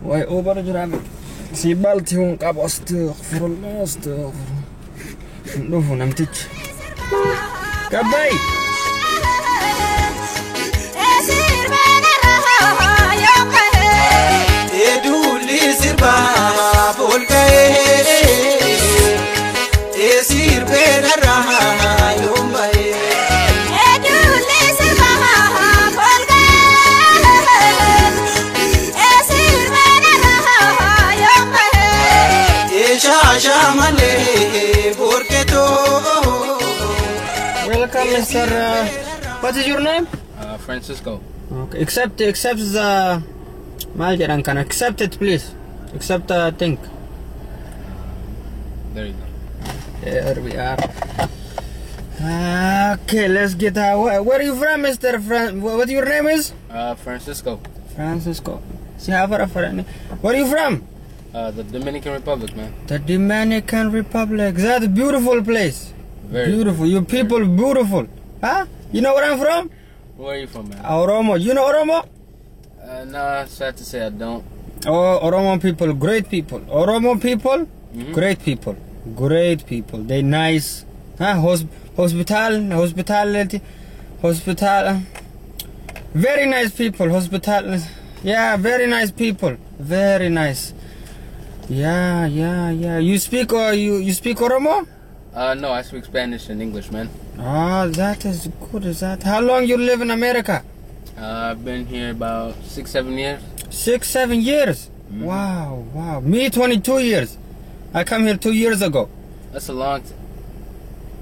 Why over jurame? Si balti hun kabostu furlastu. Ndufu namtich. Kabay. Eduli sirba polkae. Esir bena raha yombae. Eduli sirba polkae. Esir bena raha yombae. Esha shamale porketo. Welcome, Mr. What is your name? Francisco. Okay. Accept the Maljaran can accept it, please. Accept the thing. There you go. Here we are. Okay, let's get where are you from, Mr. What your name is? Francisco. Francisco. Where are you from? The Dominican Republic, man. The Dominican Republic. That's a beautiful place. Very beautiful. You people beautiful. Huh? You know where I'm from? Where are you from, man? Oromo. You know Oromo? Nah, sad to say I don't. Oh, Oromo people, great people. Oromo people, great people. Great people. They nice. Huh? Hospitality. Very nice people. Hospitality. Yeah, very nice people. Very nice. Yeah. You speak you speak Oromo? No, I speak Spanish and English, man. Oh, that is good. Is that? How long you live in America? I've been here about 6-7 years. 6-7 years? Wow. Me 22 years. I come here 2 years ago. That's a long time.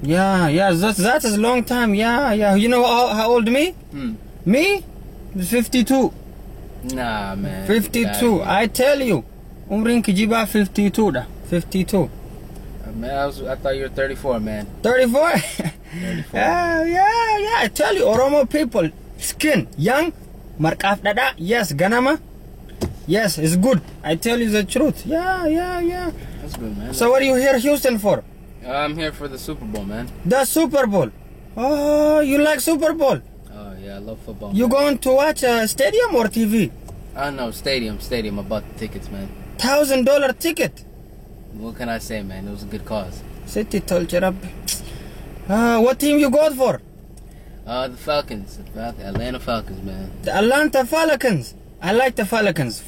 Yeah, that is a long time. Yeah. You know how old me? Me? 52. Nah, man. 52. I tell you. Umrin kijiba 52 da. 52. Man, I thought you were 34, man. 34? 34. Yeah. I tell you, Oromo people, skin, young, markaf dada, yes, ganama. Yes, it's good. I tell you the truth. Yeah. That's good, man. So what are you here Houston for? I'm here for the Super Bowl, man. The Super Bowl. Oh, you like Super Bowl? Oh, yeah, I love football. You going to watch a stadium or TV? No, stadium. I bought the tickets, man. $1,000 ticket. What can I say, man? It was a good cause. City told you, what team you got for? The Falcons. The Atlanta Falcons, man. The Atlanta Falcons. I like the Falcons.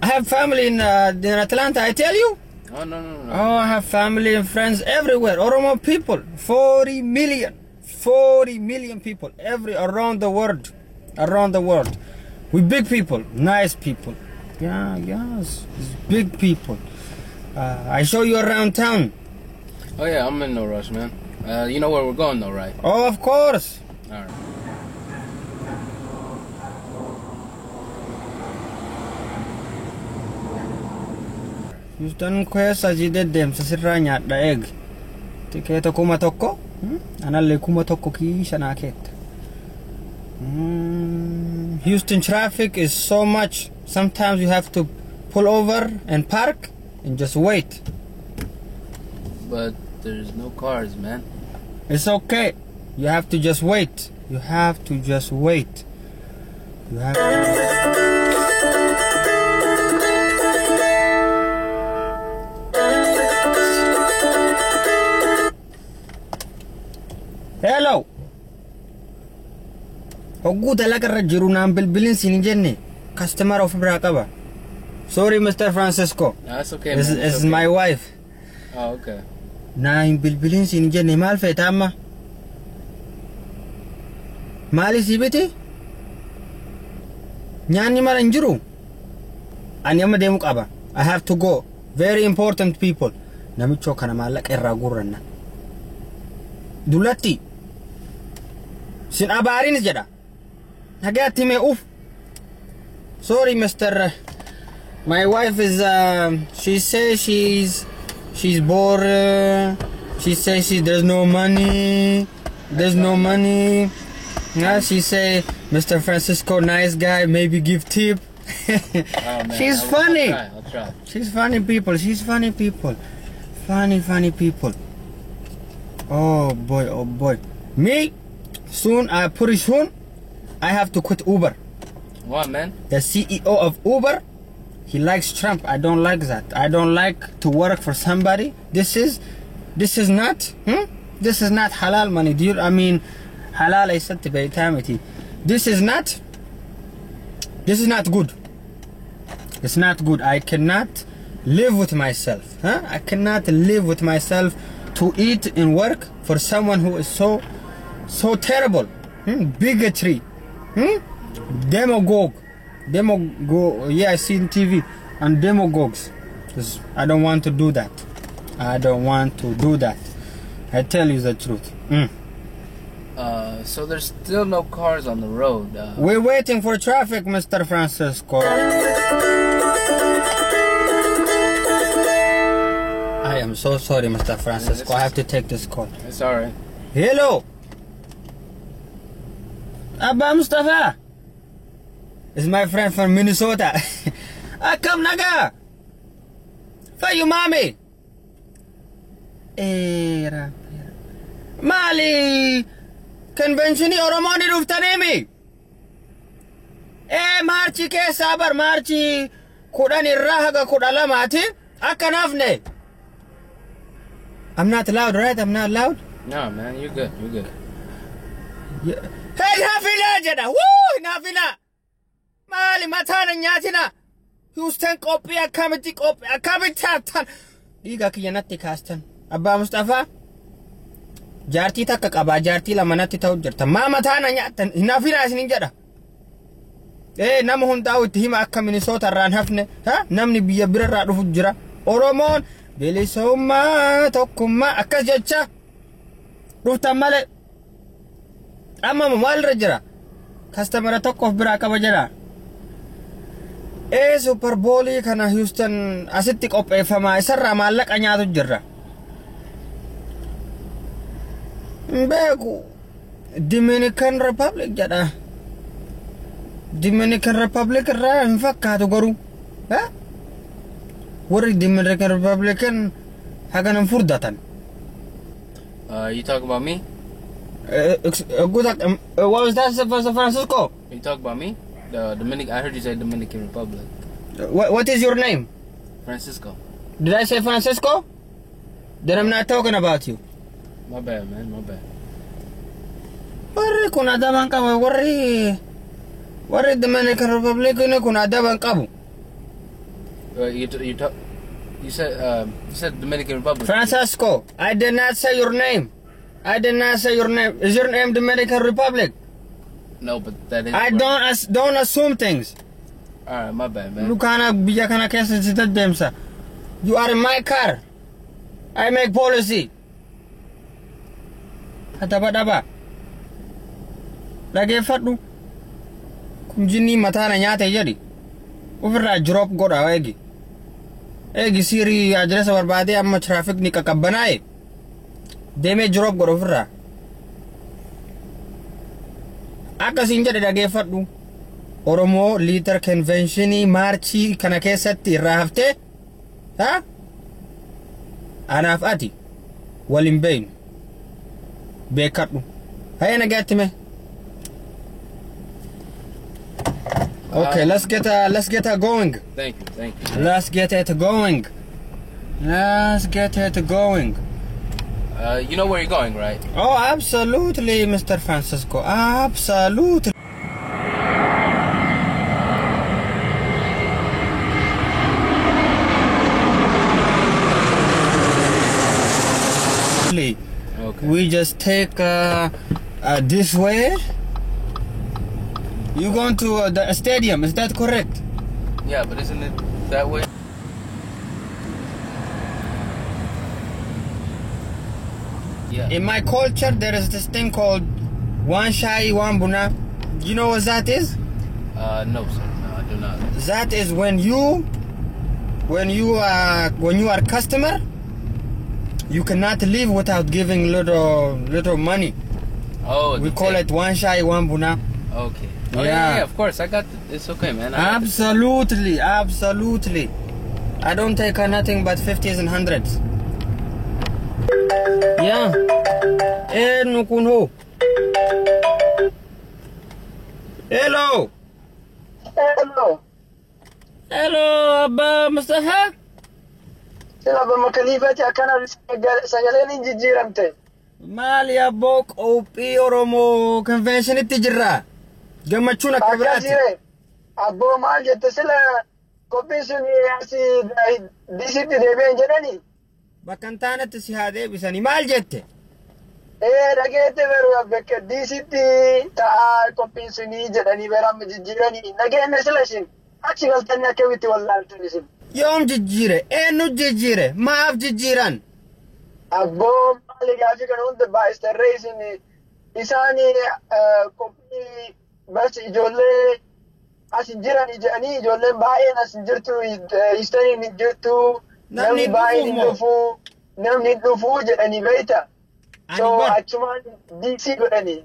I have family in Atlanta, I tell you. Oh, no. Oh, I have family and friends everywhere. Oromo people, 40 million people around the world. We big people, nice people. Yes, big people. I show you around town. Oh yeah, I'm in no rush, man. You know where we're going though, right? Oh, of course. All right. Houston keessa deemsa sirraa nyaadha eeg. Tikeeta 1,000. Anallee 1,000 kiisha naa keetta. Houston traffic is so much. Sometimes you have to pull over and park and just wait. But there's no cars, man. It's okay. You have to just wait. Hello. Oguu dalagarra jiru naan bilbilin siin jenne customer of Braqaba. Sorry, Mr. Francisco. No, that's okay, This man. is my wife. Oh, okay. Naan bilbilin siin jenne maal feeta amma? Maali sibiti? Nyaanni mara hin jiru? Ani amma deemu qaba. I have to go. Very important people. Namichoo kana maallaqa irraa gurranna. Dulatti. Sin abaarinis jedha. Nagaatti mee uf. Sorry, Mr. My wife is she says she's bored. She says there's no money. Yeah, she say Mr. Francisco nice guy, maybe give tip. Oh, man. She's funny. I'll try. She's funny people. Funny people. Oh boy. Me soon, pretty soon I have to quit Uber. What, man? The CEO of Uber, he likes Trump. I don't like that. I don't like to work for somebody. This is not halal money. I mean, halal I said to Baitamity. This is not good. It's not good. I cannot live with myself. I cannot live with myself to eat and work for someone who is so terrible. Bigotry. Demagogue. Yeah, I see in TV. And demagogues. I don't want to do that. I don't want to do that. I tell you the truth. So there's still no cars on the road. We're waiting for traffic, Mr. Francisco. I am so sorry, Mr. Francisco. I have to take this call. It's alright. Hello. Abba Mustafa. It's my friend from Minnesota. Come naga. For you, mommy. Mali. Convention Oromo ni ruftanemi. Marchi ke sabar marchi kudani rahaga kudala mati akanafne. I'm not loud, right? I'm not loud. No, man, you're good. You're good. Yeah. Hey, nafina jada. Woo, nafina. Mali matana nyatina. Houston copy a committee copy a committee. Diga kiyanati kastan. Abba Mustafa. Jarti takka qaba jarti lamanatti ta'u jirta mama taana nyaatan hinafina isinin jedha nama hundaa'u itti hima akka Minnesota irraan hafne namni biyya birarraa dhufu jira Oromoon bilisummaa tokkummaa akkas jecha dhuftan malee amma maalirra jira kastamara tokkoof biraa qaba jedha Super Bowl kana Houston asitti qopheeffamaa isarraa maallaqa nyaatu jirra Begu Dominican Republic jada Dominican Republic ra infakkaatu garu warri Dominican Republican haganan furdatan You talk about me? Good what was that Francisco? You talk about me? The Dominican. I heard you say Dominican Republic. What is your name? Francisco. Did I say Francisco? Then I'm not talking about you. My bad, man. My bad. Warri kun adaban qabu warri Dominican Republic kun adaban qabu. You said Dominican Republic. Francisco, I did not say your name. I did not say your name. Is your name Dominican Republic? No, but that is. I don't assume things. Alright, my bad, man. Lukana biya kana kesa sita demsa. You are in my car. I make policy. Daba. Lagi fatu. Kunjini matana nyata jadi. Ufirra drop goda egi. Egi siri address barbade amma traffic ni kakabanae. Deme drop goda ufirra. Akka sinja lagi fatu. Oromo Leader Conventioni marchi kana keessatti irraa hafte. Anaaf ati walin beeynu. Beekadhu. Hayya nagaatti me. Okay, let's get her going. Thank you. Let's get it going. You know where you're going, right? Oh, absolutely, Mr. Francisco. Absolutely. Okay. We just take this way. You going to the stadium, is that correct? Yeah, but isn't it that way? Yeah. In my culture, there is this thing called one shai, one buna. You know what that is? No, sir. No, I do not. That is when you are customer, you cannot leave without giving little money. Oh, we call it one shai, one buna. Okay. Oh, yeah, of course. I got it's okay, man. Absolutely. I don't take nothing but 50s and 100s. Yeah. Nukunho. Hello. Hello. Hello, Abba Mustafa. Sila ba makalifati akana sagaleen hin jijjiiramte. Maali abboo qophii Oromoo convention-itti jirra. Gammachuun akka biraati. Akkasii abboo maal jette sila qophiin sun asii DCtti deebi'een jedhani. Bakka hin taanetti si haa deebisanii maal jette? Dhageette beeru bakka DCtti ta'a qophiin sunii jedhanii beeramma jijjiiranii. Dhageenne sila isin achi galtanii akkamitti wallaaltan isin. Yoom jijjiire? Eenyu jijjiire? Maaf jijjiiran? Abboo maali gaafii kana hunda baay'istarree isin isaanii qophii barsi ijoollee as hin jiran jedhanii ijoolleen baay'een as hin jirtu histaniin hin jirtu namni baay'een hin dhufu namni hin dhufu jedhanii beeyta. So achumaan DC godhanii.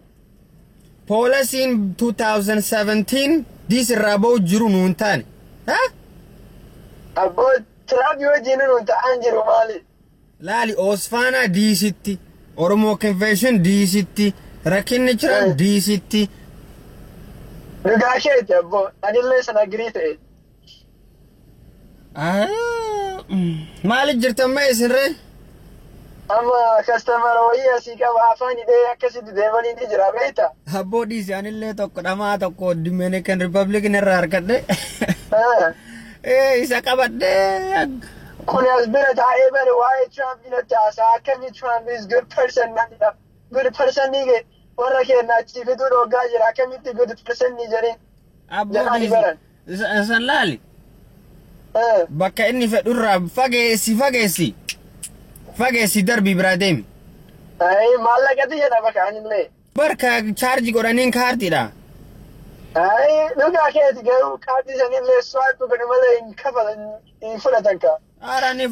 Poolisiin 2017 DC irraa ba'u jiru nuun taane. Abboo tiraafii wajjin nuun ta'an jiru maali? Laali Osfaanaa DCtti, Oromoo Convention DCtti, rakkinni jiran DCtti. Dhugaasheeti abboo anillee sana girii ta'e. Maaliif jirtan mee isinree? Amma kastamara wayii asii qaba afaan hidhee akkasitti deemanii ni jira beekta. Abboo dhiisi anillee tokko dhamaa tokko Dominican Republic irraa argadhe. Isa qabadhee. Kun as bira taa'ee bare waa'ee Trump natti haasaa akkamii Trump is good person nanidha. Good person ni warra keenya achi fiduu dhoggaa jira akkamitti good person ni jedheen. Abboo dhiisi. San laali. Bakka inni fedhurraa fageessi. Fageessi darbii biraa deemi. Maallaqati jedha bakka anillee. Barka chaarjii godhaniin kaartiidha. Dhugaa keeti garuu kaartii sanillee swipe godhu malee hin fudhatan ka. Ara ni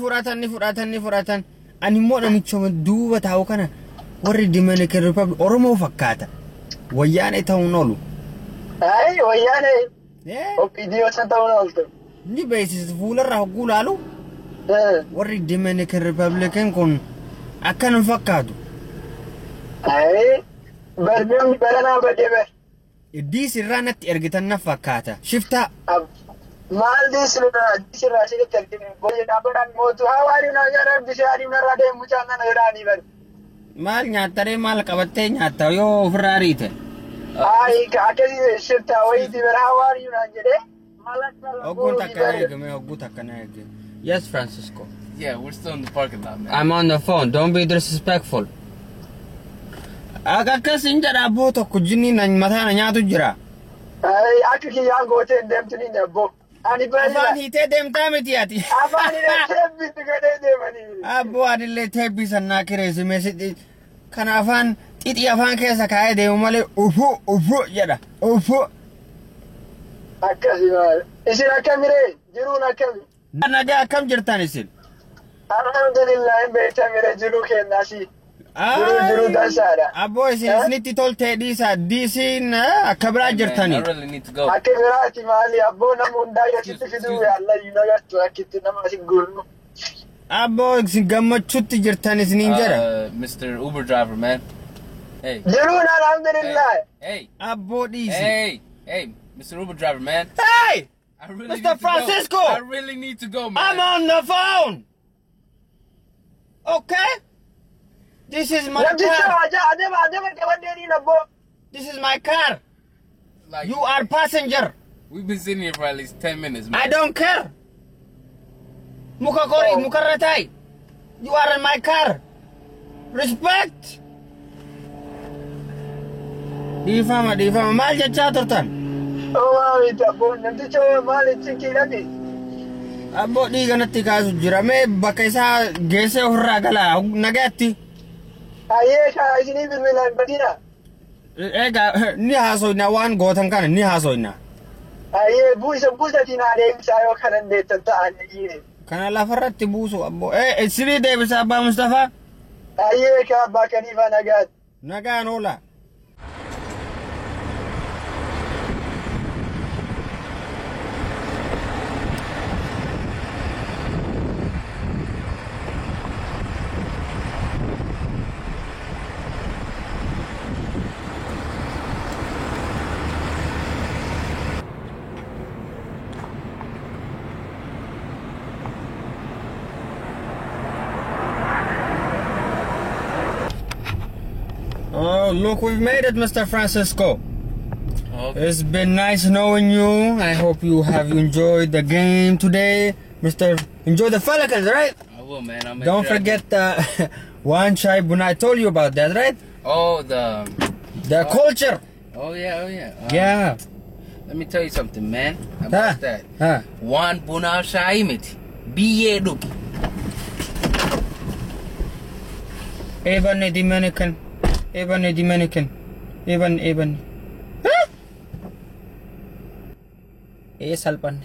fudhatan. Ani immoo namicha duuba taa'u kana warri Dominican Republic Oromoo fakkaata. Wayyaanee ta'uun oolu. Wayyaanee. Opiidiyoo san ta'uun ooltu. Ni beeksisa fuularraa hogguu laalu. Warri Dominican Republic kun akkan fakkaatu. Barnoonni baranaa badee bar. Diis irraa natti ergitan na fakkaata. Shiftaa. Maal diisirraa sitti ergine booyyee dhaabbataan mootu hawaanii na gara bishaanii narraa deemu caalaa na jiraanii bari. Maal nyaattare maal qabattee nyaatta yoo ofirraa riite? Akkasii shiftaa wayiiti bara hawaanii naan jedhee. Oggun takka na eege. Yes, Francisco. Yeah, we're still in the parking lot, man. I'm on the phone. Don't be disrespectful. Akkasin jedha abboo tokko jinni mataa na nyaatu jira. Akka kiyyaan gootee deemtu ni abboo. Ani baay'ee. Afaan hiitee deemtaa miti ati. Afaan illee teebbiitti godhee deemanii. Abboo anillee teebbii sannaa kireessime sitti. Kana afaan xixii afaan keessa kaa'ee deemu malee ufu jedha. Ufu. Akkasii maal. Isin akkamiree jiruun akkami. Nagaa akkam jirtan isin? Alhamdulillah hin beektamire jiruu kennaasi. Jiruu dansaadha. Abboo isinitti toltee dhiisa diisiin akka biraa jirtanii. I really need to go. Akka biraati maali abboo nama hundaa yookitti fiduu yaallayyu nagartu akkitti nama asi gulmu. Abboo isin gammachuutti jirtan isiniin jedha. Mr. Uber driver, man. Hey. Jiruun alhamdulillah. Hey. Abboo dhiisi. Hey, Mr. Uber driver, man. Hey! I really Mr. Francisco! I really need to go, man. I'm on the phone! Okay? This is my car. This is my car. Like, You are passenger. we've been sitting here for at least 10 minutes, man. I don't care. Mukarratai. You are in my car. Respect. Difama. Maal jechaa turtan? Abboo dhiiga natti kaasu jira. Mee bakka isaa geessee ofirraa galaa nagaatti. Isinii bilbilaan badina. Egaa ni haasoyna waan gootan kana ni haasoyna. Buusatiin adeemsaa yoo kana dandeettan ta'anii. Kana lafarratti buusu abboo. Sirii deebisa abbaa Mustafaa? Ka abbaa kaniifaa nagaatti. Nagaan oola. Oh, look, we've made it, Mr. Francisco. Okay. It's been nice knowing you. I hope you have enjoyed the game today. Enjoy the Falcons, right? I will, man. I'm Don't forget the one tribe when I told you about that, right? Oh, The culture. Oh yeah. Yeah. Let me tell you something, man. About that. One Buna Shaimit. Be Duki. Even a Dominican. Even. Huh? Salpan.